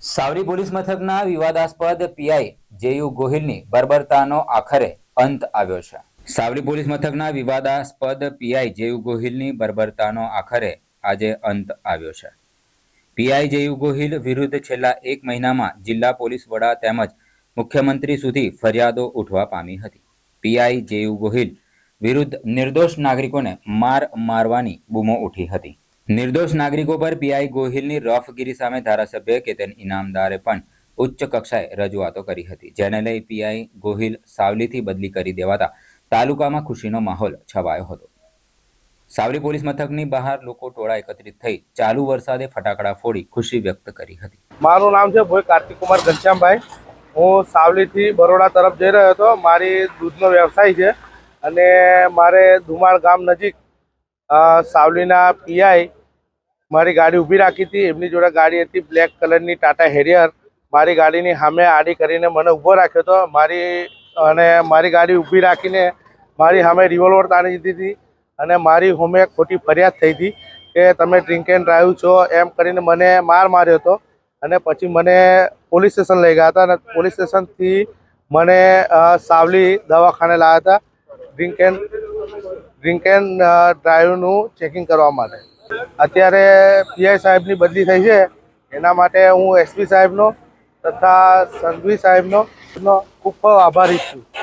Savli police મથકના વિવાદાસ્પદ PI JU ગોહિલની બર્બરતાનો આખરે અંત આવ્યો છે। સાવલી પોલીસ મથકના વિવાદાસ્પદ પીઆઈ જેયુ ગોહિલની બર્બરતાનો આખરે આજે અંત આવ્યો છે। પીઆઈ જેયુ ગોહિલ વિરુદ્ધ છેલ્લા 1 મહિનામાં જિલ્લા પોલીસ વડા તેમજ મુખ્યમંત્રી સુધી ફરિયાદો ઉઠવા પામી હતી। પીઆઈ જેયુ ગોહિલ વિરુદ્ધ નિર્દોષ નાગરિકોને મારવાની બૂમો ઉઠી હતી। નિર્દોષ નાગરિકો પર પીઆઈ ગોહિલની રફગીરી સામે ધારાસભ્ય કેતન ઇનામદારે પણ ઉચ્ચ કક્ષાએ રજૂઆતો કરી હતી, જેને લઈ પીઆઈ ગોહિલ સાવલીથી બદલી કરી દેવાતા તાલુકામાં ખુશીનો માહોલ છવાયો હતો। સાવલી પોલીસ મથકની બહાર લોકો ટોળા એકત્રિત થઈ ચાલુ વરસાદે ફટાકડા ફોડી ખુશી વ્યક્ત કરી હતી। મારું નામ છે ભોઈ કાર્તિક કુમાર ઘનશ્યામભાઈ। હું સાવલીથી બરોડા તરફ જઈ રહ્યો હતો। મારી દૂધનો વ્યવસાય છે અને મારે ધુમાળ ગામ નજીક સાવલીના પીઆઈ મારી ગાડી ઊભી રાખી હતી। એમની જોડે ગાડી હતી બ્લેક કલરની ટાટા હેરિયર। મારી ગાડીની સામે આડી કરીને મને ઊભો રાખ્યો હતો। મારી ગાડી ઊભી રાખીને મારી સામે રિવોલ્વર તાણી દીધી હતી અને મારી સામે ખોટી ફરિયાદ થઈ હતી કે તમે ડ્રિંક એન્ડ ડ્રાઈવ છો એમ કરીને મને માર્યો હતો અને પછી મને પોલીસ સ્ટેશન લઈ ગયા હતા અને પોલીસ સ્ટેશનથી મને સાવલી દવાખાને લાવ્યા હતા ડ્રિંક એન્ડ ડ્રાઈવનું ચેકિંગ કરવા માટે। અત્યારે પીઆઈ સાહેબની બદલી થઈ છે, એના માટે હું એસપી સાહેબનો તથા સંઘવી સાહેબનો ખૂબ ખૂબ આભારી છું।